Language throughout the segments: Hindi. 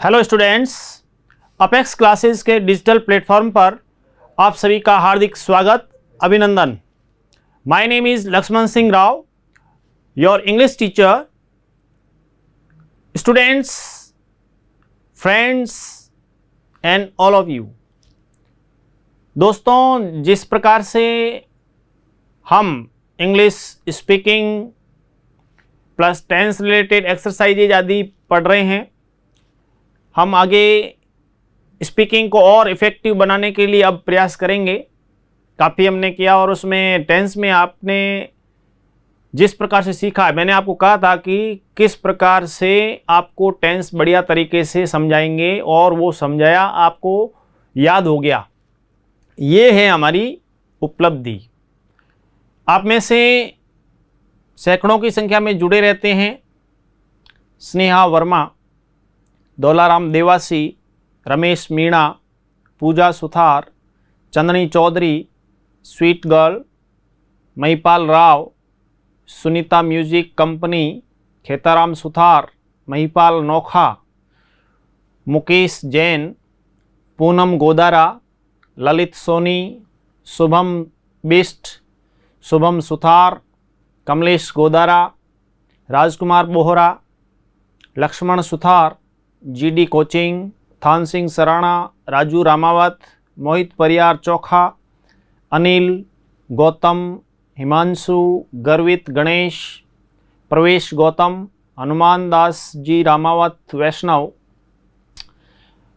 हेलो स्टूडेंट्स, अपेक्स क्लासेस के डिजिटल प्लेटफॉर्म पर आप सभी का हार्दिक स्वागत, अभिनंदन। My name is Lakshman Singh Rao, your English teacher. Students, friends and all of you. दोस्तों, जिस प्रकार से हम English speaking plus tense related exercises आदि पढ़ रहे हैं, हम आगे स्पीकिंग को और इफ़ेक्टिव बनाने के लिए अब प्रयास करेंगे। काफ़ी हमने किया और उसमें टेंस में आपने जिस प्रकार से सीखा है, मैंने आपको कहा था कि किस प्रकार से आपको टेंस बढ़िया तरीके से समझाएंगे और वो समझाया आपको याद हो गया। ये है हमारी उपलब्धि। आप में से सैकड़ों की संख्या में जुड़े रहते हैं। Sneha Verma, Daularam Dewasi, Ramesh Meena, Pooja Suthar, Chandni Chaudhary, sweet girl, Mahipal Rao, Sunita music company, Khetaram Suthar, Mahipal Nokha, Mukesh Jain, Poonam Godara, Lalit Soni, Shubham Bisht, Shubham Suthar, Kamlesh Godara, Rajkumar Bohra, Laxman Suthar, GD coaching, Than Singh Sarana, Raju Ramawat, Mohit Pariyar Chokha, Anil, Gautam, Himanshu, गर्वित गणेश, प्रवेश गौतम, हनुमान दास जी रामावत वैष्णव,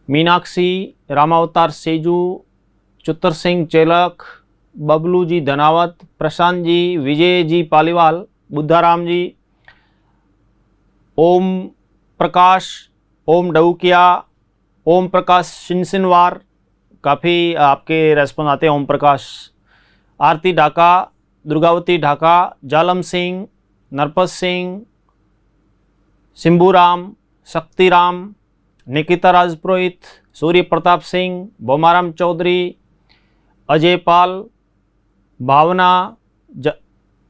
मीनाक्षी रामावतार सेजू, चुतर सिंह चेलक, बबलू जी धनावत, प्रशांत जी, विजय जी पालीवाल, बुद्धाराम जी, ओम प्रकाश, ओम डऊकिया, ओम प्रकाश शिनसिनवार, काफ़ी आपके रेस्पॉन्स आते हैं। ओम प्रकाश, आरती ढाका, दुर्गावती ढाका, जालम सिंह, नरपत सिंह, सिंबूराम, शक्तिराम, निकिता राजपुरोहित, सूर्य प्रताप सिंह, बोमाराम चौधरी, अजय पाल, भावना,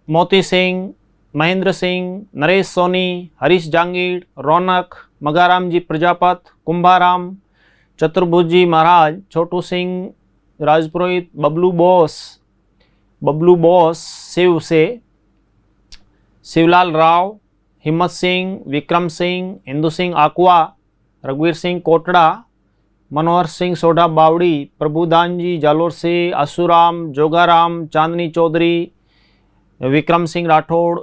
मोती सिंह, महेंद्र सिंह, नरेश सोनी, हरीश जांगीड़, रौनक, मगाराम जी प्रजापत, कुंभाराम, चतुर्भुज जी महाराज, छोटू सिंह राजपुरोहित, बबलू बोस शिव से, शिवलाल राव, हिम्मत सिंह, विक्रम सिंह, हिंदू सिंह आकुआ, रघुवीर सिंह कोटड़ा, मनोहर सिंह सोढ़ा बावड़ी, प्रभुदान जी जालोर से, आसूराम, जोगाराम, चांदनी चौधरी, विक्रम सिंह राठौड़,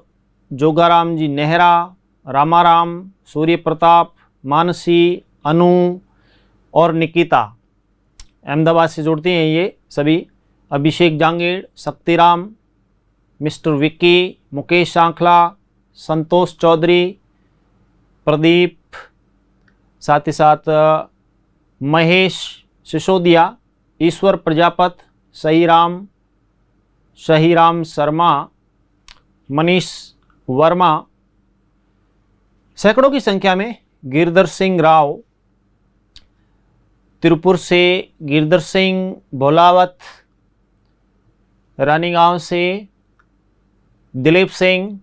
जोगाराम जी नेहरा, रामाराम, सूर्य प्रताप, मानसी, अनु और निकिता अहमदाबाद से जुड़ती हैं ये सभी, अभिषेक जांगीड़, शक्तिराम, मिस्टर विक्की, मुकेश आंखला, संतोष चौधरी, प्रदीप, साथ ही साथ महेश सिसोदिया, ईश्वर प्रजापत, शहीराम शर्मा, मनीष वर्मा, सैकड़ों की संख्या में गिरधर सिंह राव, तिरुपुर से गिरधर सिंह भोलावत, रानीगांव से दिलीप सिंह,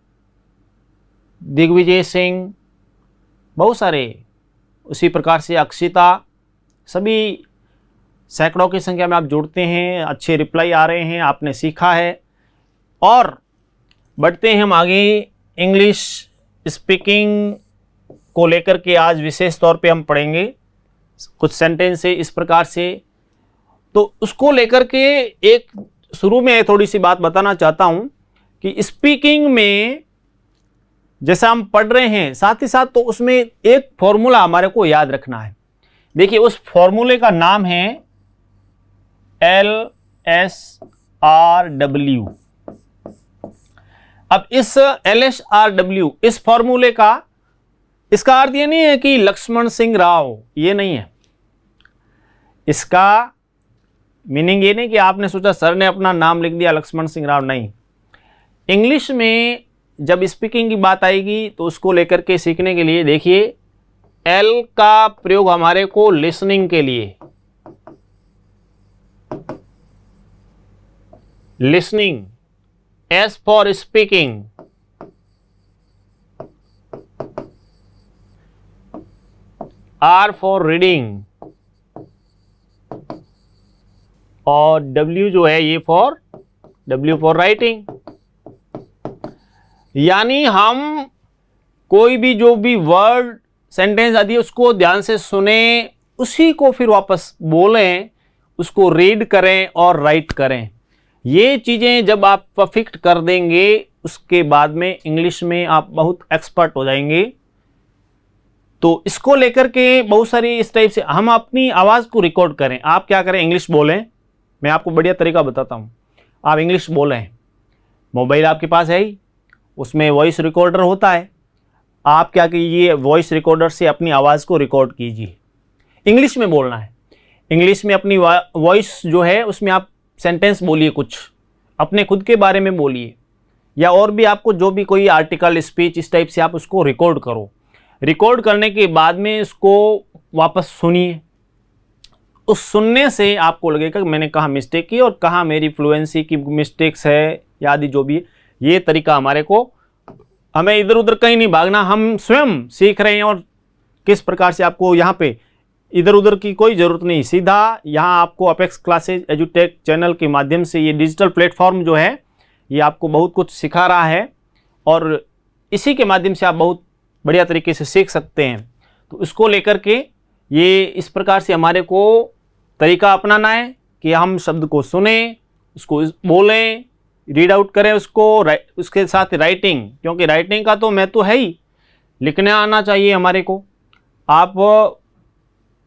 दिग्विजय सिंह, बहुत सारे। उसी प्रकार से अक्षिता, सभी सैकड़ों की संख्या में आप जुड़ते हैं। अच्छे रिप्लाई आ रहे हैं, आपने सीखा है। और बढ़ते हैं हम आगे। इंग्लिश स्पीकिंग को लेकर के आज विशेष तौर पे हम पढ़ेंगे कुछ सेंटेंस है इस प्रकार से। तो उसको लेकर के एक शुरू में थोड़ी सी बात बताना चाहता हूं कि स्पीकिंग में जैसा हम पढ़ रहे हैं, साथ ही साथ तो उसमें एक फॉर्मूला हमारे को याद रखना है। देखिए, उस फॉर्मूले का नाम है LSRW। अब इस LSRW, इस फॉर्मूले का, इसका अर्थ ये नहीं है कि लक्ष्मण सिंह राव, ये नहीं है। इसका मीनिंग ये नहीं कि आपने सोचा सर ने अपना नाम लिख दिया लक्ष्मण सिंह राव, नहीं। इंग्लिश में जब स्पीकिंग की बात आएगी तो उसको लेकर के सीखने के लिए देखिए, L का प्रयोग हमारे को लिसनिंग के लिए, listening, S for speaking, R for reading और W जो है ये W फॉर राइटिंग। यानी हम कोई भी जो भी वर्ड सेंटेंस आदि उसको ध्यान से सुने, उसी को फिर वापस बोलें, उसको रीड करें और राइट करें। ये चीज़ें जब आप परफेक्ट कर देंगे उसके बाद में इंग्लिश में आप बहुत एक्सपर्ट हो जाएंगे। तो इसको लेकर के बहुत सारी इस टाइप से हम अपनी आवाज़ को रिकॉर्ड करें। आप क्या करें, इंग्लिश बोलें। मैं आपको बढ़िया तरीका बताता हूँ। आप इंग्लिश बोलें, मोबाइल आपके पास है ही, उसमें वॉइस रिकॉर्डर होता है। आप क्या कीजिए, वॉइस रिकॉर्डर से अपनी आवाज़ को रिकॉर्ड कीजिए। इंग्लिश में बोलना है, इंग्लिश में अपनी वॉइस जो है उसमें आप सेंटेंस बोलिए, कुछ अपने खुद के बारे में बोलिए, या और भी आपको जो भी कोई आर्टिकल, स्पीच, इस टाइप से आप उसको रिकॉर्ड करो। रिकॉर्ड करने के बाद में इसको वापस सुनिए। उस सुनने से आपको लगेगा कि मैंने कहाँ मिस्टेक की और कहाँ मेरी फ्लुएंसी की मिस्टेक्स है या आदि जो भी है। ये तरीका हमें इधर उधर कहीं नहीं भागना, हम स्वयं सीख रहे हैं और किस प्रकार से आपको यहाँ पे इधर उधर की कोई ज़रूरत नहीं। सीधा यहाँ आपको अपेक्स क्लासेज एजुटेक चैनल के माध्यम से ये डिजिटल प्लेटफॉर्म जो है ये आपको बहुत कुछ सिखा रहा है और इसी के माध्यम से आप बहुत बढ़िया तरीके से सीख सकते हैं। तो इसको लेकर के ये इस प्रकार से हमारे को तरीका अपनाना है कि हम शब्द को सुने, उसको बोलें, रीड आउट करें उसको, उसके साथ राइटिंग, क्योंकि राइटिंग का तो महत्व है ही, लिखने आना चाहिए हमारे को। आप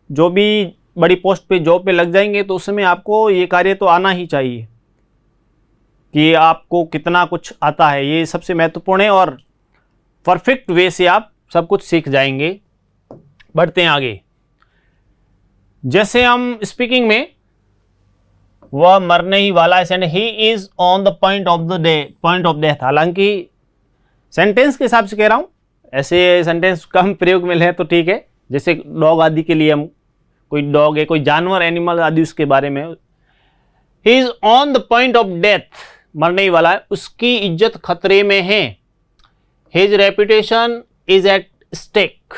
जो भी बड़ी पोस्ट पे जॉब पे लग जाएंगे तो उसमें आपको ये कार्य तो आना ही चाहिए कि आपको कितना कुछ आता है। ये सबसे महत्वपूर्ण है और परफेक्ट वे से आप सब कुछ सीख जाएंगे। बढ़ते हैं आगे। जैसे हम स्पीकिंग में वह मरने ही वाला है, and he is on the point of death. हालांकि सेंटेंस के हिसाब से कह रहा हूं, ऐसे सेंटेंस कम प्रयोग में ले तो ठीक है। जैसे डॉग आदि के लिए हम कोई डॉग है, कोई जानवर, एनिमल आदि, उसके बारे में ही is on the point of death, मरने ही वाला है, उसकी इज्जत खतरे में है। His reputation is at stake.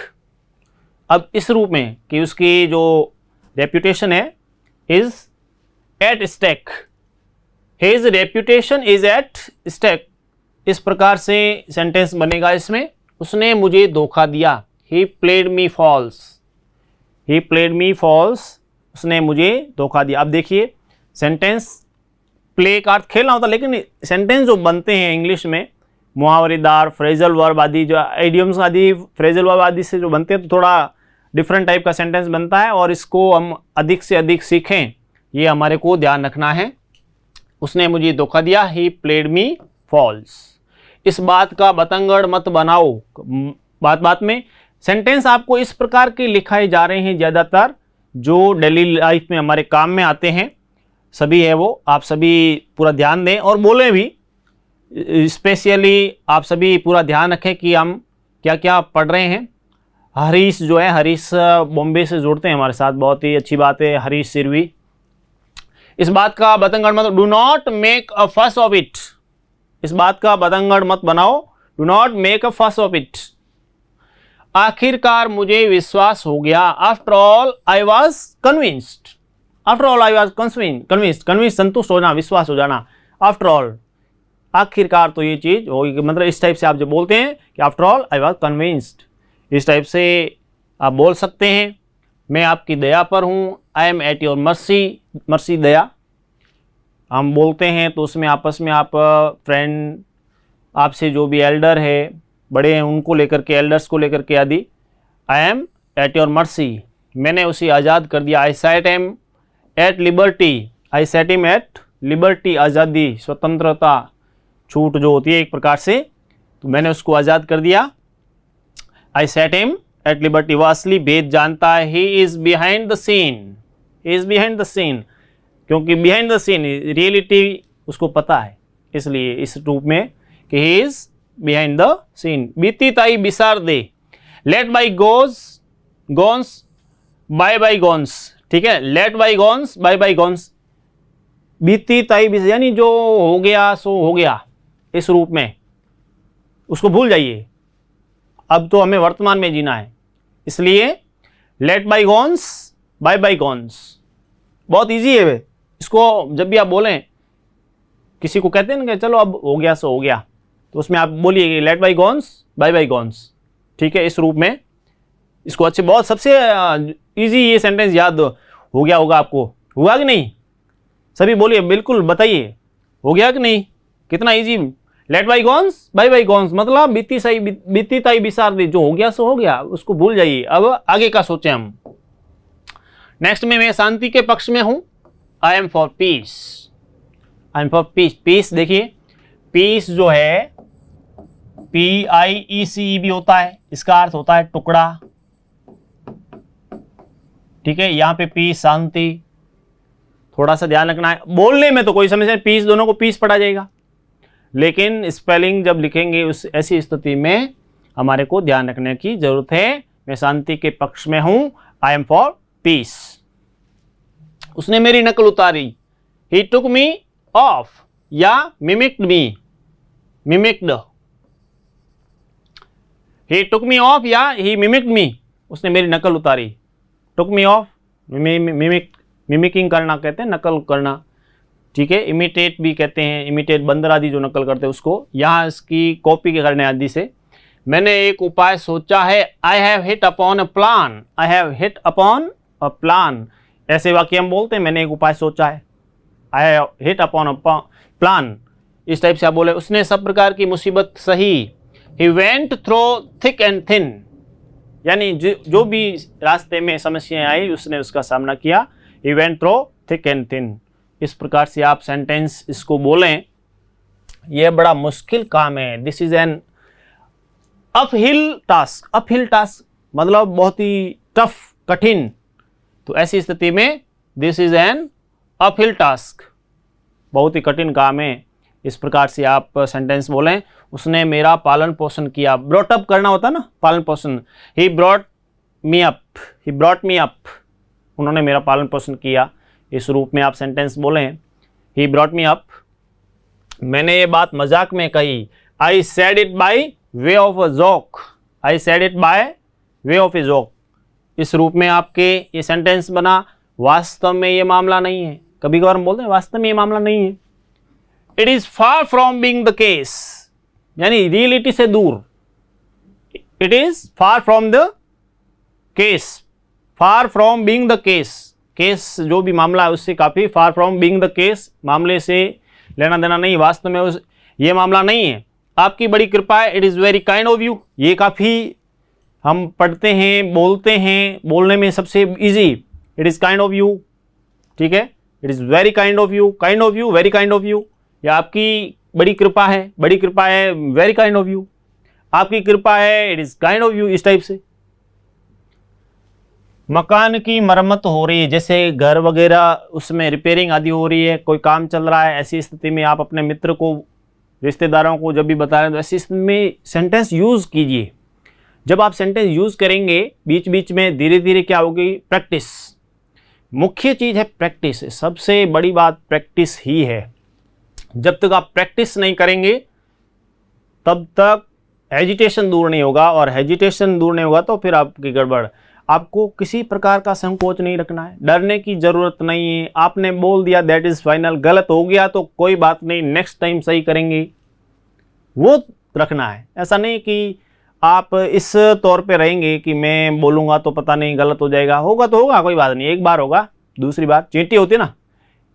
अब इस रूप में कि उसकी जो रेपुटेशन है is at stake, his reputation is at stake, इस प्रकार से सेंटेंस बनेगा इसमें। उसने मुझे धोखा दिया, he played me false, he played me false, उसने मुझे धोखा दिया। अब देखिए सेंटेंस प्ले का अर्थ खेलना होता है, लेकिन सेंटेंस जो बनते हैं इंग्लिश में मुहावरेदार, फ्रेजल वर्ब आदि, जो आइडियम्स आदि, फ्रेजल वर्ब आदि से जो बनते हैं तो थोड़ा डिफरेंट टाइप का सेंटेंस बनता है और इसको हम अधिक से अधिक सीखें, ये हमारे को ध्यान रखना है। उसने मुझे धोखा दिया, ही प्लेड मी फॉल्स। इस बात का बतंगड़ मत बनाओ। बात बात में सेंटेंस आपको इस प्रकार के लिखाए जा रहे हैं, ज़्यादातर जो डेली लाइफ में हमारे काम में आते हैं सभी है वो। आप सभी पूरा ध्यान दें और बोलें भी। स्पेशली आप सभी पूरा ध्यान रखें कि हम क्या क्या पढ़ रहे हैं। हरीश जो है, हरीश बॉम्बे से जुड़ते हैं हमारे साथ, बहुत ही अच्छी बात है हरीश सिरवी। इस बात का बतंगड़ मत, डू नॉट मेक अ फस ऑफ इट, इस बात का बतंगड़ मत बनाओ, डू नॉट मेक अ फस ऑफ इट। आखिरकार मुझे विश्वास हो गया, after all I was convinced, after all I was convinced, convince संतुष्ट हो जाना, विश्वास हो जाना। आफ्टर ऑल, आखिरकार तो ये चीज होगी, मतलब इस टाइप से आप जब बोलते हैं कि after all I was convinced, इस टाइप से आप बोल सकते हैं। मैं आपकी दया पर हूँ, I am at your mercy, mercy दया हम बोलते हैं तो उसमें आपस में आप फ्रेंड, आपसे जो भी एल्डर है, बड़े हैं, उनको लेकर के, एल्डर्स को लेकर के आदि, I am at your mercy, मैंने उसे आज़ाद कर दिया। I set him at liberty, I set him at liberty, आज़ादी, स्वतंत्रता, छूट जो होती है एक प्रकार से, तो मैंने उसको आज़ाद कर दिया। I set him at liberty, वह असली भेद जानता है। He is behind the scene, he is behind the scene, क्योंकि बिहाइंड द सीन रियलिटी उसको पता है, इसलिए इस रूप में कि he is behind the scene. बीती ताई बिसार दे, let bygones by bygones, ठीक है, let bygones by bygones, बीती ताई बिसार, यानी जो हो गया सो हो गया, इस रूप में उसको भूल जाइए। अब तो हमें वर्तमान में जीना है, इसलिए लेट बाईगॉन्स बाय बाईगॉन्स। बहुत इजी है इसको, जब भी आप बोलें किसी को कहते हैं ना कि चलो अब हो गया सो हो गया, तो उसमें आप बोलिए कि लेट बाईगॉन्स बाय बाईगॉन्स। ठीक है, इस रूप में इसको अच्छे, बहुत सबसे इजी ये सेंटेंस याद हो गया होगा आपको। हुआ कि नहीं? सभी बोलिए, बिल्कुल बताइए, हो गया कि नहीं? कितना easy. Let bygones by bygones मतलब बीती ताई बिसार दी, जो हो गया सो हो गया, उसको भूल जाइए। अब आगे का सोचें हम। नेक्स्ट में मैं शांति के पक्ष में हूं। I am for peace. I am for peace. Peace देखिए, पीस जो है PIECE भी होता है, इसका अर्थ होता है टुकड़ा। ठीक है, यहां पे पीस शांति, थोड़ा सा ध्यान रखना है। बोलने में तो कोई समस्या, पीस दोनों को पीस पढ़ा जाएगा, लेकिन स्पेलिंग जब लिखेंगे उस ऐसी स्थिति में हमारे को ध्यान रखने की जरूरत है। मैं शांति के पक्ष में हूं। I am for piece. उसने मेरी नकल उतारी। ही टुक मी ऑफ या mimicked me. Mimicked. He took me of या ही मिमिक्ड मी। उसने मेरी नकल उतारी। टुक मी ऑफ, मिमिकिंग करना कहते हैं, नकल करना। ठीक है, इमिटेट भी कहते हैं, इमिटेट बंदर आदि जो नकल करते हैं उसको। यहाँ इसकी कॉपी के करने आदि से। मैंने एक उपाय सोचा है। I have hit upon a plan. I have hit upon a plan, ऐसे वाक्य हम बोलते हैं, मैंने एक उपाय सोचा है। I have hit upon a plan, इस टाइप से आप बोले। उसने सब प्रकार की मुसीबत सही। He went through thick and thin, यानी जो भी रास्ते में समस्याएं आई उसने उसका सामना किया। He went through thick and thin. इस प्रकार से आप सेंटेंस इसको बोलें। यह बड़ा मुश्किल काम है। This is an uphill task. Uphill task मतलब बहुत ही टफ, कठिन। तो ऐसी स्थिति में this is an uphill task, बहुत ही कठिन काम है। इस प्रकार से आप सेंटेंस बोलें। उसने मेरा पालन पोषण किया। ब्रॉट अप करना होता है ना, पालन पोषण। He brought me up. He brought me up, उन्होंने मेरा पालन पोषण किया। इस रूप में आप सेंटेंस बोलें। He brought me up. मैंने ये बात मजाक में कही। I said it by way of a joke. I said it by way of a joke. इस रूप में आपके ये सेंटेंस बना। वास्तव में ये मामला नहीं है। कभी कभार हम बोलते हैं वास्तव में ये मामला नहीं है। It is far from being the case, यानी रियलिटी से दूर। It is far from the case. Far from being the case, case जो भी मामला है उससे काफी far from being the case, मामले से लेना देना नहीं। वास्तव में उस ये मामला नहीं है। आपकी बड़ी कृपा है। It is very kind of you. ये काफी हम पढ़ते हैं, बोलते हैं, बोलने में सबसे easy. It is kind of you. ठीक है, it is very kind of you. Kind of you, very kind of you. या आपकी बड़ी कृपा है, बड़ी कृपा है, वेरी काइंड ऑफ यू। आपकी कृपा है, it is kind of you, इस टाइप से। मकान की मरम्मत हो रही है, जैसे घर वगैरह उसमें रिपेयरिंग आदि हो रही है, कोई काम चल रहा है, ऐसी स्थिति में आप अपने मित्र को, रिश्तेदारों को जब भी बता रहे हैं तो ऐसी स्थिति में सेंटेंस यूज कीजिए। जब आप सेंटेंस यूज करेंगे बीच बीच में, धीरे धीरे क्या होगी? प्रैक्टिस। मुख्य चीज है प्रैक्टिस। सबसे बड़ी बात प्रैक्टिस ही है। जब तक आप प्रैक्टिस नहीं करेंगे तब तक हेजिटेशन दूर नहीं होगा, और हेजिटेशन दूर नहीं होगा तो फिर आपकी गड़बड़। आपको किसी प्रकार का संकोच नहीं रखना है, डरने की जरूरत नहीं है। आपने बोल दिया दैट इज फाइनल, गलत हो गया तो कोई बात नहीं, नेक्स्ट टाइम सही करेंगे, वो रखना है। ऐसा नहीं कि आप इस तौर पे रहेंगे कि मैं बोलूँगा तो पता नहीं गलत हो जाएगा। होगा तो होगा, कोई बात नहीं, एक बार होगा, दूसरी बार चींटी होती है ना,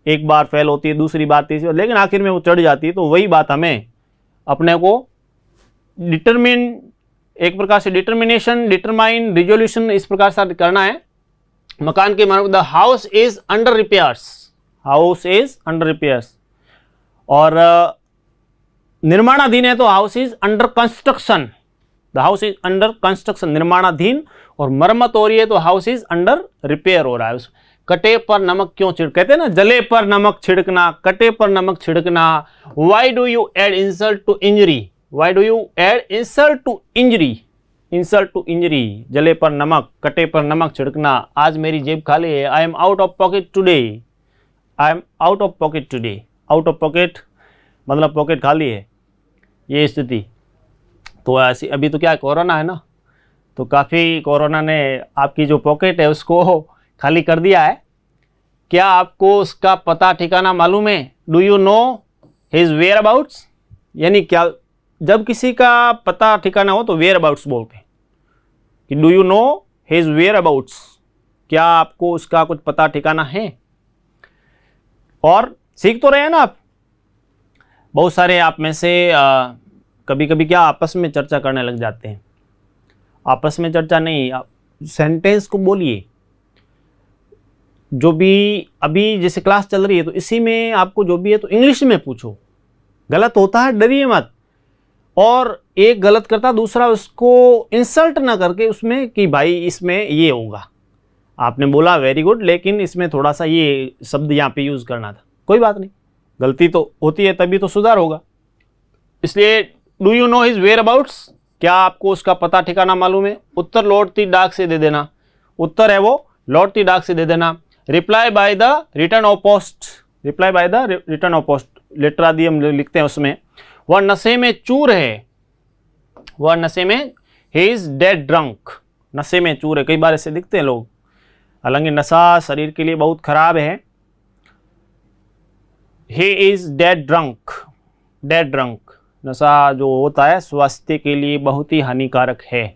एक बार फेल होती है, दूसरी बार, तीसरी बार, लेकिन आखिर में वो चढ़ जाती है। तो वही बात हमें अपने को डिटरमिन, एक प्रकार से डिटर्मिनेशन, डिटरमाइन, रिजोल्यूशन इस प्रकार से करना है। मकान के the house is under repairs. House is under repairs. और निर्माणाधीन है तो house is under construction. The house is under construction, निर्माणाधीन। और मरम्मत हो रही है तो हाउस इज अंडर रिपेयर हो रहा है। कटे पर नमक क्यों छिड़क, कहते हैं ना जले पर नमक छिड़कना, कटे पर नमक छिड़कना। Why do you add insult to injury. Why do you add insult to injury. Insult to injury, जले पर नमक, कटे पर नमक छिड़कना। आज मेरी जेब खाली है। I am out of pocket today. I am out of pocket today. Out of pocket मतलब पॉकेट खाली है, ये स्थिति। तो ऐसी अभी तो क्या है, कोरोना है ना, तो काफ़ी कोरोना ने आपकी जो पॉकेट है उसको खाली कर दिया है। क्या आपको उसका पता ठिकाना मालूम है? Do you know his whereabouts? यानी क्या, जब किसी का पता ठिकाना हो तो वेयर अबाउट्स बोलते हैं कि do you know his whereabouts, क्या आपको उसका कुछ पता ठिकाना है? और सीख तो रहे हैं ना आप। बहुत सारे आप में से कभी कभी क्या आपस में चर्चा करने लग जाते हैं। आपस में चर्चा नहीं, आप सेंटेंस को बोलिए। जो भी अभी जैसे क्लास चल रही है तो इसी में आपको जो भी है तो इंग्लिश में पूछो। गलत होता है डरिए मत। और एक गलत करता दूसरा उसको इंसल्ट ना करके उसमें कि भाई इसमें ये होगा, आपने बोला वेरी गुड लेकिन इसमें थोड़ा सा ये शब्द यहाँ पे यूज़ करना था। कोई बात नहीं, गलती तो होती है तभी तो सुधार होगा। इसलिए do you know his whereabouts, क्या आपको उसका पता ठिकाना मालूम है? उत्तर लौटती डाक से दे देना। उत्तर है वो लौटती डाक से दे देना। Reply by the return of post, reply by the return of post, letter आदि हम लिखते हैं उसमें। वह नशे में चूर है, वह नशे में, ही इज डेड ड्रंक, नशे में चूर है। कई बार ऐसे दिखते हैं लोग, हालांकि नशा शरीर के लिए बहुत खराब है। He is dead drunk, dead drunk, नशा जो होता है स्वास्थ्य के लिए बहुत ही हानिकारक है।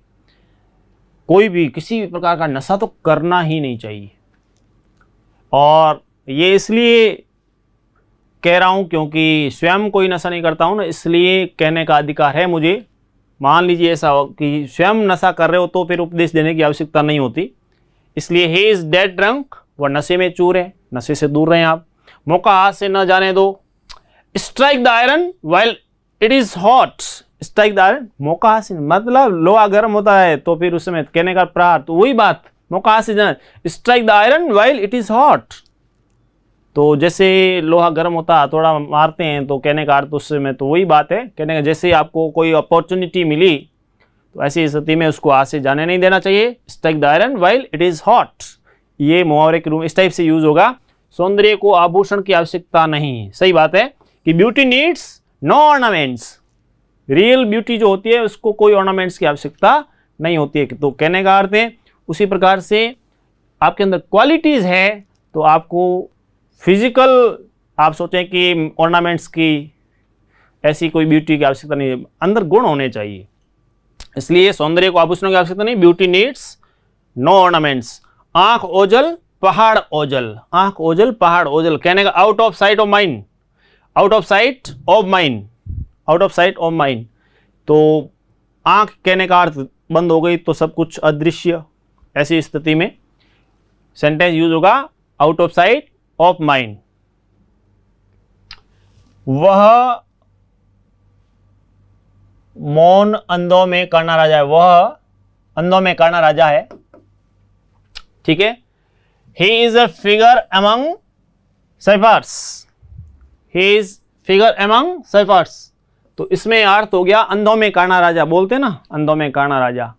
कोई भी किसी भी प्रकार का नशा तो करना ही नहीं चाहिए। और ये इसलिए कह रहा हूँ क्योंकि स्वयं कोई नशा नहीं करता हूँ ना, इसलिए कहने का अधिकार है मुझे। मान लीजिए ऐसा हो कि स्वयं नशा कर रहे हो तो फिर उपदेश देने की आवश्यकता नहीं होती। इसलिए ही इज डेड ड्रंक, वह नशे में चूर है, नशे से दूर रहें आप। मौका हाथ से न जाने दो। Strike the iron while it is hot, strike the iron, मौका हाथ से, मतलब लोहा गर्म होता है तो फिर उस समय कहने का प्रहार, तो वही बात, मौका हाथ से जाने। Strike the iron while it is hot, तो जैसे लोहा गर्म होता है थोड़ा मारते हैं तो कहने का अर्थ उससे में तो वही बात है। कहने का जैसे आपको कोई अपॉर्चुनिटी मिली तो ऐसी स्थिति में उसको हाथ से जाने नहीं देना चाहिए। Strike the iron while it is hot, ये मुहावरे के रूप इस टाइप से यूज होगा। सौंदर्य को आभूषण की आवश्यकता नहीं, सही बात है कि beauty needs no ornaments, real beauty जो होती है उसको कोई ऑर्नामेंट्स की आवश्यकता नहीं होती है। तो कहने का अर्थ है उसी प्रकार से आपके अंदर क्वालिटीज है तो आपको फिजिकल, आप सोचें कि ऑर्नामेंट्स की ऐसी कोई ब्यूटी की आवश्यकता नहीं है, अंदर गुण होने चाहिए। इसलिए सौंदर्य को आभूषणों की आवश्यकता नहीं, ब्यूटी नीड्स नो ऑर्नामेंट्स। आंख ओझल पहाड़ ओझल, आंख ओझल पहाड़ ओझल, कहने का out of site of mind, out of site of mind, out of site of mind. तो आंख कहने का अर्थ बंद हो गई तो सब कुछ अदृश्य, ऐसी स्थिति में सेंटेंस यूज होगा out of site of mind. वह मौन अंधों में काना राजा है, वह अंधों में काना राजा है, ठीक है। He is a figure among cyphers, he is figure among cyphers, तो इसमें अर्थ हो गया अंधों में काना राजा, बोलते ना अंधों में काना राजा,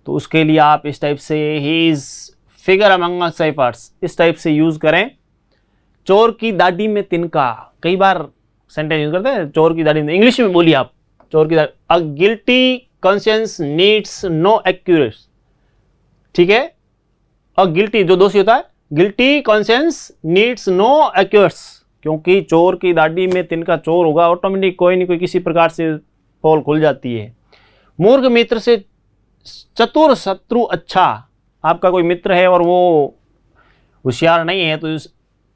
तो उसके लिए आप इस टाइप से he is figure among cyphers इस टाइप से यूज करें। चोर की दाढ़ी में तिनका, कई बार सेंटेंस यूज करते हैं चोर की दाढ़ी में, इंग्लिश में बोलिए आप, चोर की दाढ़ी। A guilty conscience needs no एक्यूरेस, ठीक है। अ गिल्टी जो दोषी होता है, गिल्टी कॉन्शियंस नीड्स नो एक्यूरेस, क्योंकि चोर की दाढ़ी में तिनका, चोर होगा ऑटोमेटिक कोई नहीं कोई किसी प्रकार से पोल खुल जाती है। मूर्ख मित्र से चतुर शत्रु अच्छा, आपका कोई मित्र है और वो होशियार नहीं है तो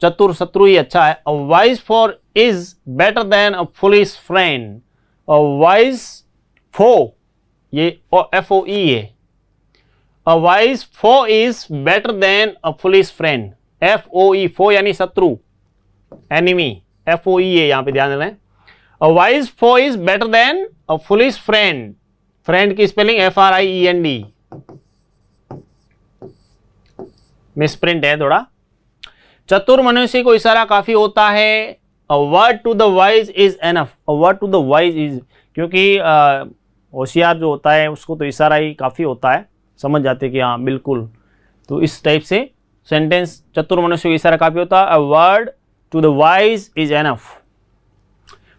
चतुर शत्रु ही अच्छा है। A wise foe is better than a foolish friend, a wise foe, ये FOE है, a wise foe is better than a foolish friend, FOE, foe यानी शत्रु, एनिमी, FOE है यहां पे ध्यान देना। A wise foe is better than a foolish friend, friend की स्पेलिंग FRIEND, मिसप्रिंट है थोड़ा। चतुर मनुष्य को इशारा काफी होता है। A word to the wise is enough, a word to the wise is, क्योंकि होशियार जो होता है उसको तो इशारा ही काफी होता है, समझ जाते कि हाँ बिल्कुल। तो इस टाइप से सेंटेंस चतुर मनुष्य को इशारा काफी होता है। A word to the wise is enough.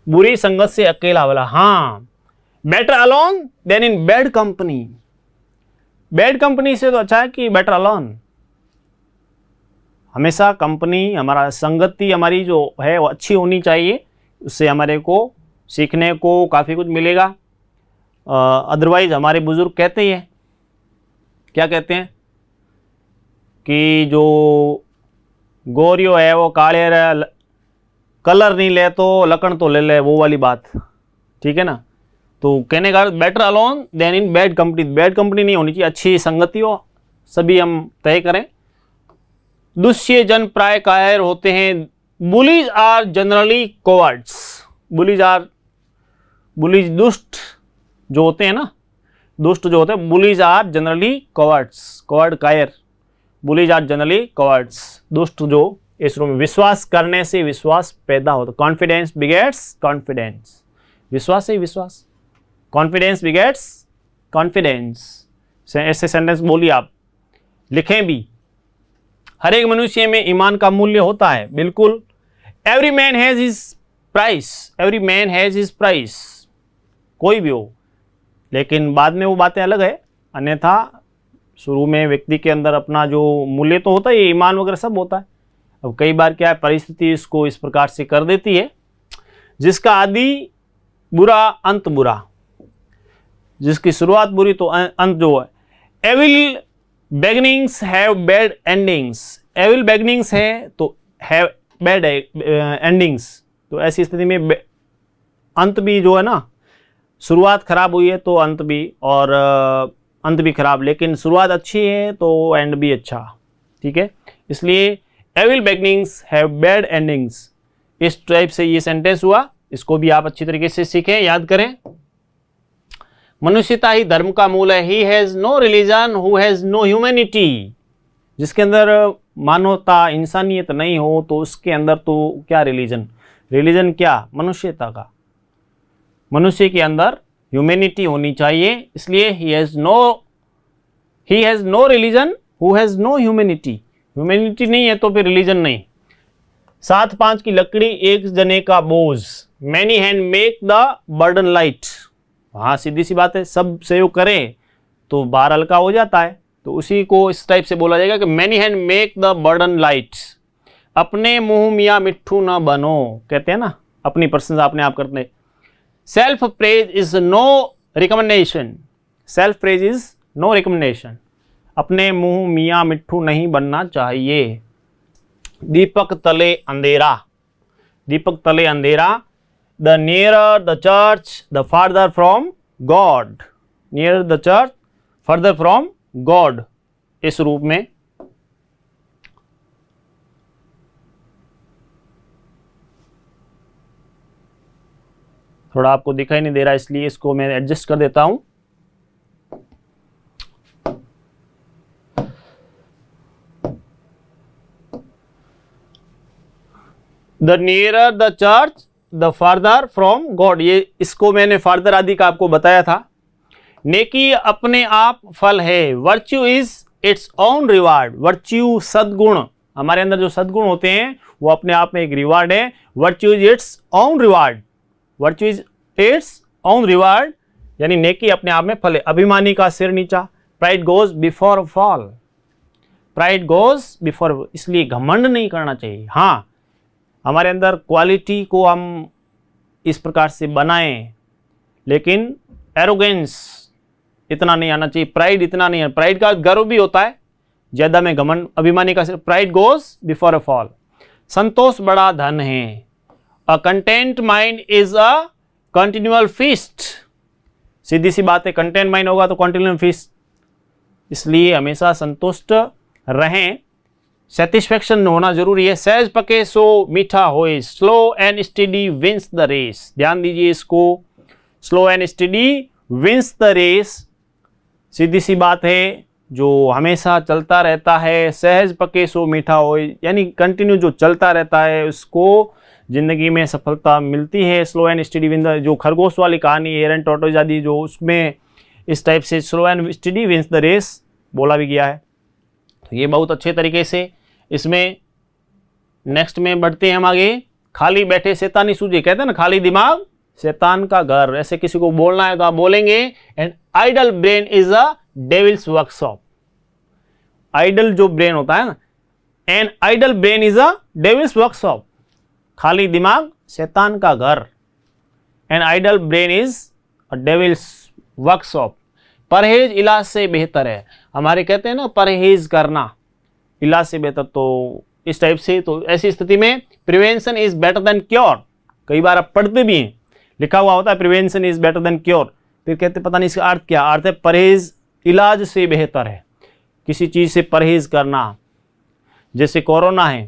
बुरी संगत से अकेला वाला, हाँ better alone than in bad company, bad company से तो अच्छा है कि बेटर अलोन। हमेशा कंपनी, हमारा संगति हमारी जो है वो अच्छी होनी चाहिए, उससे हमारे को सीखने को काफ़ी कुछ मिलेगा। अदरवाइज हमारे बुजुर्ग कहते ही हैं, क्या कहते हैं कि जो गोरियो है वो काले कलर नहीं ले तो लकड़ तो ले ले, वो वाली बात, ठीक है ना। तो कहने का better alone than in bad company. Bad company नहीं होनी चाहिए, अच्छी संगति हो, सभी हम तय करें। दुष्य जन प्राय कायर होते हैं, बुलीज आर जनरली कोवर्ड्स। बुलीज दुष्ट जो होते हैं ना, दुष्ट जो होते हैं, बुलीज आर जनरली कोवर्ड्स, कोवर्ड कायर, बुलीज आर जनरली कोवर्ड्स, दुष्ट जो इस रूप में। विश्वास करने से विश्वास पैदा होता, कॉन्फिडेंस बिगेट्स कॉन्फिडेंस, विश्वास से विश्वास, कॉन्फिडेंस बिगेट्स कॉन्फिडेंस। ऐसे सेंटेंस बोलिए आप, लिखें भी। हर एक मनुष्य में ईमान का मूल्य होता है, बिल्कुल। Every man has his price, every man has his price, कोई भी हो, लेकिन बाद में वो बातें अलग है। अन्यथा शुरू में व्यक्ति के अंदर अपना जो मूल्य तो होता है, ये ईमान वगैरह सब होता है। अब कई बार क्या है, परिस्थिति इसको इस प्रकार से कर देती है, जिसका आदि बुरा अंत बुरा, जिसकी शुरुआत बुरी तो अंत जो है। Evil beginnings have bad endings, evil beginnings है तो हैव बैड एंडिंग्स। तो ऐसी स्थिति में अंत भी जो है ना, शुरुआत खराब हुई है तो अंत भी, और अंत भी खराब, लेकिन शुरुआत अच्छी है तो एंड भी अच्छा, ठीक है। इसलिए evil beginnings have bad endings, इस टाइप से ये सेंटेंस हुआ। इसको भी आप अच्छी तरीके से सीखें, याद करें। मनुष्यता ही धर्म का मूल है। He has no religion who has no humanity, जिसके अंदर मानवता, इंसानियत नहीं हो तो उसके अंदर तो क्या रिलीजन, रिलीजन क्या, मनुष्यता का। मनुष्य के अंदर ह्यूमैनिटी होनी चाहिए, इसलिए he has no religion who has no humanity, humanity नहीं है तो फिर रिलीजन नहीं। 7-5 की लकड़ी एक जने का बोझ, many hand make the burden light. हाँ, सीधी सी बात है, सब सहयोग करें तो भार हल्का हो जाता है। तो उसी को इस टाइप से बोला जाएगा कि many hand make the burden light. अपने मुंह मियाँ मिट्ठू ना बनो, कहते हैं ना, अपनी प्रशंसा अपने आप करते हैं। Self praise is no recommendation, self praise is no recommendation, अपने मुंह मियाँ मिट्ठू नहीं बनना चाहिए। दीपक तले अंधेरा, दीपक तले अंधेरा। The nearer the church the farther from God, nearer the church further from God, इस रूप में। थोड़ा आपको दिखाई नहीं दे रहा, इसलिए इसको मैं एडजस्ट कर देता हूं। The nearer the church the farther from God, ये इसको मैंने फार्दर आदि का आपको बताया था। नेकी अपने आप फल है, virtue is its own reward. Virtue सद्गुण, हमारे अंदर जो सद्गुण होते हैं वो अपने आप में एक रिवार्ड है। Virtue is its own reward, virtue is its own reward, यानी नेकी अपने आप में फल है। अभिमानी का सिर नीचा, pride goes before fall, pride goes before, इसलिए घमंड नहीं करना चाहिए। हाँ, हमारे अंदर क्वालिटी को हम इस प्रकार से बनाएं, लेकिन एरोगेंस इतना नहीं आना चाहिए, प्राइड इतना नहीं है। प्राइड का गर्व भी होता है, ज्यादा में घमंड। अभिमानी का pride goes before a fall. संतोष बड़ा धन है, a content mind is a continual feast. सीधी सी बात है, कंटेंट माइंड होगा तो कंटिन्यूअल फीस्ट, इसलिए हमेशा संतुष्ट रहें, सेटिस्फेक्शन होना जरूरी है। सहज पके सो मीठा होए, slow and steady wins the race. ध्यान दीजिए इसको, slow and steady wins the race, सीधी सी बात है, जो हमेशा चलता रहता है। सहज पके सो मीठा होए, यानी कंटिन्यू जो चलता रहता है उसको जिंदगी में सफलता मिलती है। Slow and steady wins the, जो खरगोश वाली कहानी हेयर एंड टॉर्टोइज आदि, जो उसमें इस टाइप से slow and steady wins the race बोला भी गया है। तो ये बहुत अच्छे तरीके से इसमें नेक्स्ट में बढ़ते हैं हम आगे। खाली बैठे शैतानी सूझे, कहते हैं ना, खाली दिमाग शैतान का घर। ऐसे किसी को बोलना है तो आप बोलेंगे, and idle brain is a devil's workshop. Idle जो ब्रेन होता है ना, an idle brain is a devil's workshop, खाली दिमाग शैतान का घर। An idle brain is a devil's workshop. परहेज इलाज से बेहतर है। हमारे कहते हैं ना परहेज करना इलाज से बेहतर, तो इस टाइप से। तो ऐसी स्थिति में prevention is better than cure. कई बार आप पढ़ते भी हैं, लिखा हुआ होता है prevention is better than cure, फिर कहते पता नहीं इसका अर्थ क्या। अर्थ है परहेज इलाज से बेहतर है, किसी चीज से परहेज करना। जैसे कोरोना है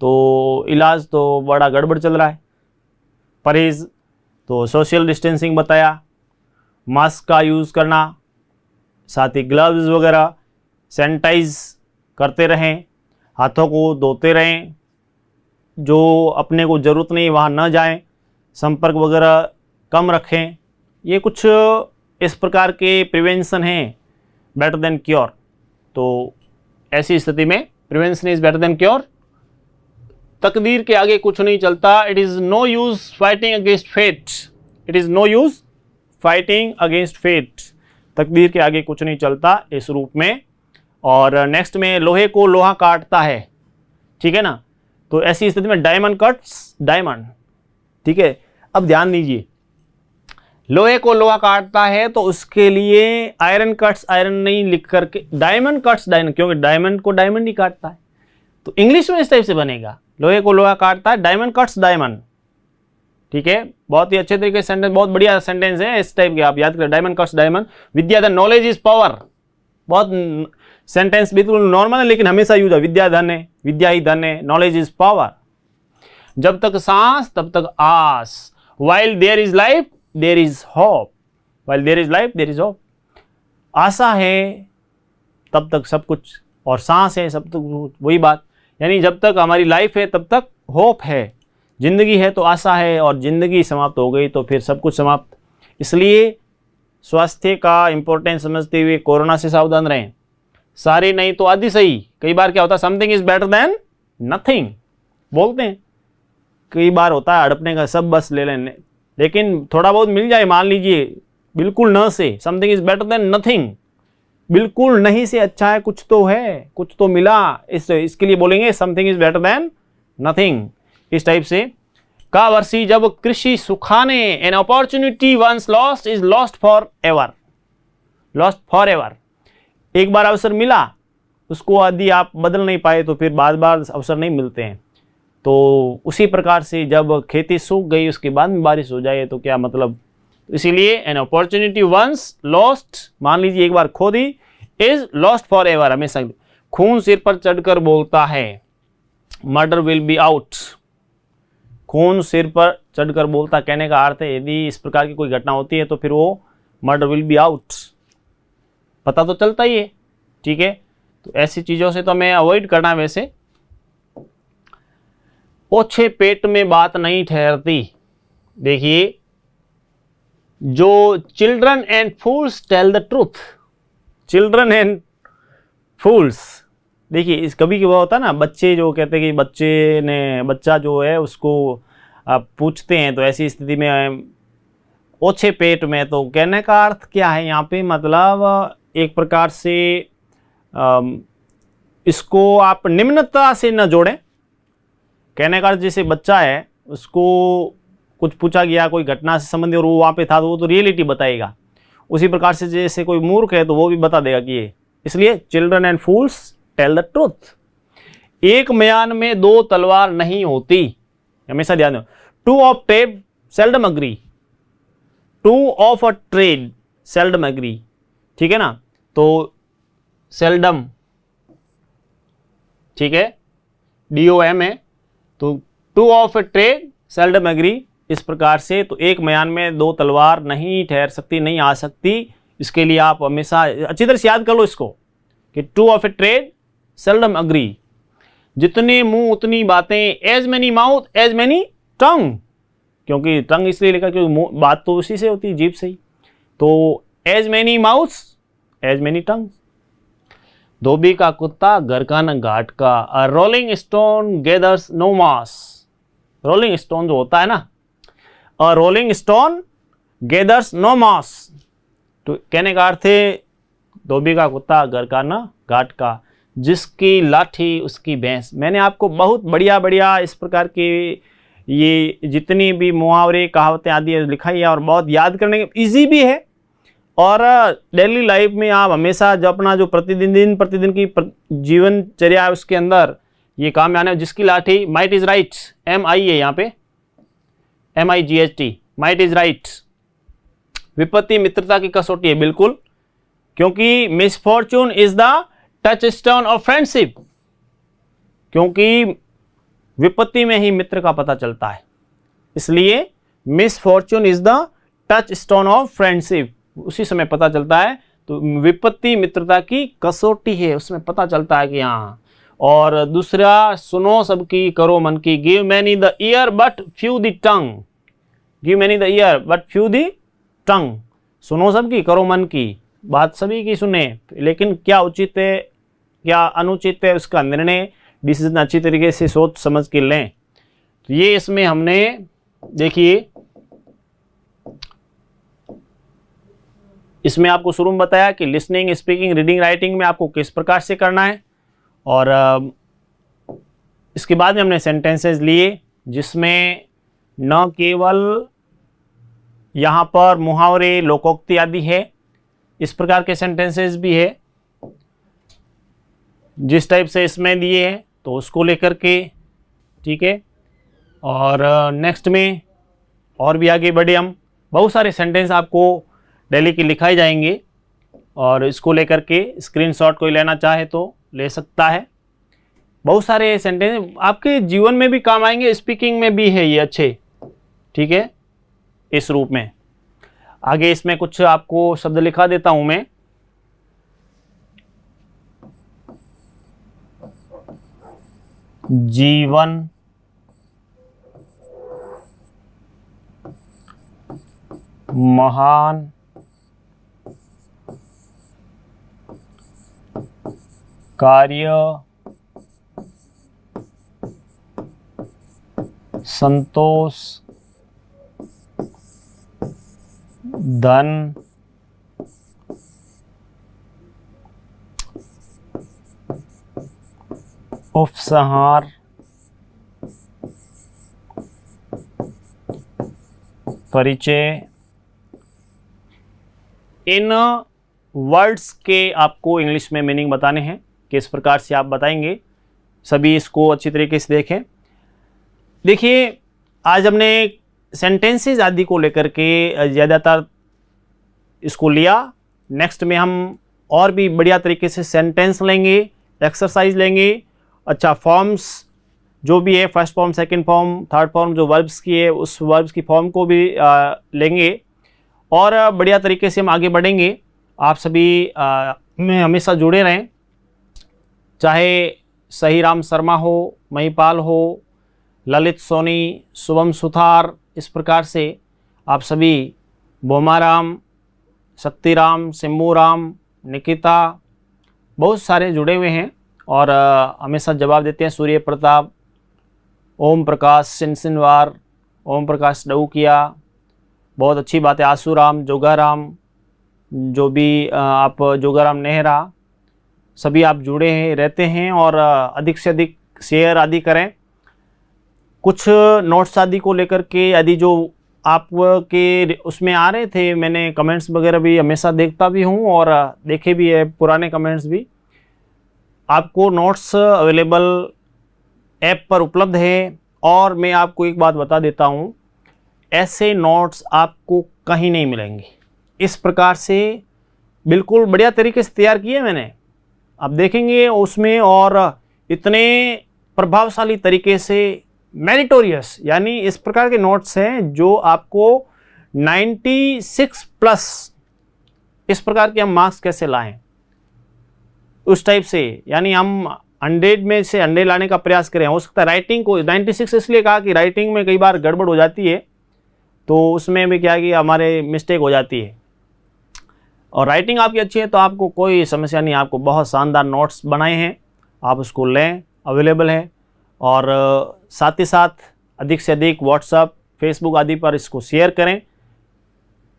तो इलाज तो बड़ा गड़बड़ चल रहा है, परहेज तो सोशल डिस्टेंसिंग बताया, मास्क का यूज़ करना, साथ ही ग्लव्स वगैरह, सैनिटाइज करते रहें, हाथों को धोते रहें, जो अपने को ज़रूरत नहीं वहाँ न जाएं, संपर्क वगैरह कम रखें। ये कुछ इस प्रकार के प्रिवेंशन हैं बेटर देन क्योर। तो ऐसी स्थिति में prevention is better than cure. तकदीर के आगे कुछ नहीं चलता। It is no use fighting against fate. It is no use fighting against fate. तकदीर के आगे कुछ नहीं चलता इस रूप में। और नेक्स्ट में लोहे को लोहा काटता है, ठीक है ना। तो ऐसी स्थिति में डायमंड कट्स डायमंड, ठीक है। अब ध्यान दीजिए, लोहे को लोहा काटता है तो उसके लिए आयरन कट्स आयरन नहीं लिख करके डायमंड कट्स डायमंड, क्योंकि डायमंड को डायमंड ही काटता है। तो इंग्लिश में इस टाइप से बनेगा, लोहे को लोहा काटता है, डायमंड कट्स डायमंड, ठीक है। बहुत ही अच्छे तरीके से सेंटेंस, बहुत बढ़िया सेंटेंस है इस टाइप के, आप याद करें, डायमंड कट्स डायमंड। विद्या धन, नॉलेज इज पावर। बहुत सेंटेंस बिल्कुल नॉर्मल है लेकिन हमेशा यूज है। विद्या धन है, विद्या ही धन है, नॉलेज इज पावर। जब तक सांस तब तक आस। While there is life there is hope. While there is life there is hope. आशा है तब तक सब कुछ, और सांस है सब तक, वही बात। यानी जब तक हमारी लाइफ है तब तक होप है, जिंदगी है तो आशा है, और जिंदगी समाप्त हो गई तो फिर सब कुछ समाप्त। इसलिए स्वास्थ्य का इंपॉर्टेंस समझते हुए कोरोना से सावधान रहें। सारी नहीं तो आधी सही। कई बार क्या होता है, something is better than nothing बोलते हैं। कई बार होता है हड़पने का, सब बस ले लेने, लेकिन थोड़ा बहुत मिल जाए, मान लीजिए बिल्कुल न से, something is better than nothing, बिल्कुल नहीं से अच्छा है, कुछ तो है, कुछ तो मिला, इसके लिए बोलेंगे something is better than nothing. इस टाइप से। का वर्षी जब कृषि सुखाने, an opportunity once lost is lost for ever. Lost for ever, एक बार अवसर मिला उसको यदि आप बदल नहीं पाए तो फिर बार बार अवसर नहीं मिलते हैं। तो उसी प्रकार से जब खेती सूख गई उसके बाद में बारिश हो जाए तो क्या मतलब। इसीलिए एन अपॉर्चुनिटी वंस लॉस्ट, मान लीजिए एक बार खो दी, इज लॉस्ट फॉर एवर, हमेशा। खून सिर पर चढ़कर बोलता है, मर्डर विल बी आउट। खून सिर पर चढ़कर बोलता, कहने का अर्थ है यदि इस प्रकार की कोई घटना होती है तो फिर वो मर्डर विल बी आउट, पता तो चलता ही है, ठीक है। तो ऐसी चीजों से तो हमें अवॉइड करना है। वैसे ओछे पेट में बात नहीं ठहरती। देखिए, जो children and fools tell the truth. Children and fools, देखिए इस कभी वो होता है ना, बच्चे जो कहते हैं कि बच्चा जो है उसको आप पूछते हैं, तो ऐसी स्थिति में ओछे पेट में, तो कहने का अर्थ क्या है यहाँ पे, मतलब एक प्रकार से इसको आप निम्नता से न जोड़ें। कहने का अर्थ जैसे बच्चा है, उसको कुछ पूछा गया कोई घटना से संबंधित और वो वहाँ पे था तो वो तो रियलिटी बताएगा। उसी प्रकार से जैसे कोई मूर्ख है तो वो भी बता देगा कि ये। इसलिए children and fools tell the truth. एक म्यान में दो तलवार नहीं होती, हमेशा ध्यान दो। Two of trade seldom agree. To of a trade seldom agree, ठीक है ना। तो सेल्डम, ठीक है, DOM है। तो two of a trade seldom agree, इस प्रकार से। तो एक म्यान में दो तलवार नहीं ठहर सकती, नहीं आ सकती। इसके लिए आप हमेशा अच्छी तरह से याद कर लो इसको कि two of a trade seldom agree. जितने मुंह उतनी बातें, as many mouth as many tongue, क्योंकि टंग इसलिए लिखा क्योंकि बात तो उसी से होती है, जीभ से ही। तो as many mouths as many tongue. धोबी का कुत्ता घर का न घाट का। A rolling stone gathers no moss. Rolling stone जो होता है ना, a rolling stone gathers no moss, तो कहने का अर्थ है धोबी का कुत्ता घर का ना घाट का, जिसकी लाठी उसकी भैंस। मैंने आपको बहुत बढ़िया बढ़िया इस प्रकार के ये जितनी भी मुहावरे कहावतें आदि लिखाई है और बहुत याद करने के ईजी भी है। और डेली लाइफ में आप हमेशा जो अपना जो प्रतिदिन की जीवनचर्या है उसके अंदर ये काम में आने। जिसकी लाठी, माइट इज राइट, MI है यहाँ पे, MIGHT, माइट इज राइट। विपत्ति मित्रता की कसौटी है, बिल्कुल, क्योंकि misfortune is the touch stone of friendship, क्योंकि विपत्ति में ही मित्र का पता चलता है। इसलिए misfortune is the touch stone of friendship, उसी समय पता चलता है। तो विपत्ति मित्रता की कसौटी है, उसमें पता चलता है कि हाँ। और दूसरा, सुनो सबकी करो मन की, give many the year but few the tongue, give many the year but few the tongue. सुनो सबकी करो मन की, बात सभी की सुने, लेकिन क्या उचित है क्या अनुचित है उसका निर्णय डिसीजन अच्छी तरीके से सोच समझ के लें। तो ये इसमें हमने देखिए, इसमें आपको शुरू में बताया कि लिसनिंग, स्पीकिंग, रीडिंग, राइटिंग में आपको किस प्रकार से करना है। और इसके बाद में हमने सेंटेंसेस लिए, जिसमें न केवल यहाँ पर मुहावरे, लोकोक्ति आदि है, इस प्रकार के सेंटेंसेस भी है। जिस टाइप से इसमें दिए हैं तो उसको लेकर के, ठीक है। और नेक्स्ट में और भी आगे बढ़े हम, बहुत सारे सेंटेंस आपको डेली के लिखाए जाएंगे और इसको लेकर के स्क्रीनशॉट कोई लेना चाहे तो ले सकता है। बहुत सारे सेंटेंस आपके जीवन में भी काम आएंगे, स्पीकिंग में भी है ये अच्छे, ठीक है, इस रूप में। आगे इसमें कुछ आपको शब्द लिखा देता हूं मैं। जीवन, महान, कार्य, संतोष, धन, उपसंहार, परिचय। इन वर्ड्स के आपको इंग्लिश में मीनिंग बताने हैं, किस प्रकार से आप बताएंगे, सभी इसको अच्छी तरीके से देखें। देखिए, आज हमने सेंटेंसेस आदि को लेकर के ज़्यादातर इसको लिया। नेक्स्ट में हम और भी बढ़िया तरीके से सेंटेंस लेंगे, एक्सरसाइज लेंगे, अच्छा फॉर्म्स जो भी है, first form, second form, third form, जो वर्ब्स की है उस वर्ब्स की फॉर्म को भी लेंगे और बढ़िया तरीके से हम आगे बढ़ेंगे। आप सभी में हमेशा जुड़े रहें, चाहे सही राम शर्मा हो, महिपाल हो, ललित सोनी, शुभम सुथार, इस प्रकार से आप सभी, बोमाराम, शक्तिराम, सिम्बूराम, निकिता, बहुत सारे जुड़े हुए हैं और हमेशा जवाब देते हैं। सूर्य प्रताप, ओम प्रकाश सिनसिनवार, ओम प्रकाश डऊकिया, बहुत अच्छी बात है। आसूराम, जोगाराम, जो भी आप जोगाराम नेहरा, सभी आप जुड़े हैं, रहते हैं और अधिक से अधिक शेयर आदि करें। कुछ नोट्स आदि को लेकर के आदि जो आपके उसमें आ रहे थे, मैंने कमेंट्स वगैरह भी हमेशा देखता भी हूँ और देखे भी है पुराने कमेंट्स भी। आपको नोट्स अवेलेबल ऐप पर उपलब्ध है और मैं आपको एक बात बता देता हूँ, ऐसे नोट्स आपको कहीं नहीं मिलेंगे। इस प्रकार से बिल्कुल बढ़िया तरीके से तैयार किए मैंने, आप देखेंगे उसमें, और इतने प्रभावशाली तरीके से मेरिटोरियस, यानी इस प्रकार के नोट्स हैं जो आपको 96 प्लस, इस प्रकार के हम मार्क्स कैसे लाएं उस टाइप से, यानी हम 100 में से 100 लाने का प्रयास करें। हो सकता है राइटिंग को 96 इसलिए कहा कि राइटिंग में कई बार गड़बड़ हो जाती है, तो उसमें भी क्या है कि हमारे मिस्टेक हो जाती है। और राइटिंग आपकी अच्छी है तो आपको कोई समस्या नहीं, आपको बहुत शानदार नोट्स बनाए हैं, आप उसको लें, अवेलेबल है। और साथ ही साथ अधिक से अधिक व्हाट्सएप, फेसबुक आदि पर इसको शेयर करें।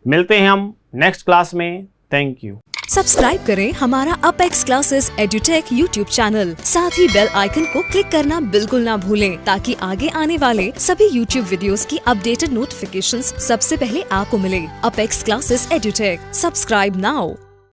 मिलते हैं हम नेक्स्ट क्लास में, थैंक यू। सब्सक्राइब करें हमारा apex classes edutech YouTube channel, साथ ही बेल आइकन को क्लिक करना बिल्कुल ना भूलें ताकि आगे आने वाले सभी यूट्यूब वीडियोस की अपडेटेड नोटिफिकेशंस सबसे पहले आपको मिले। Apex classes edutech, subscribe now.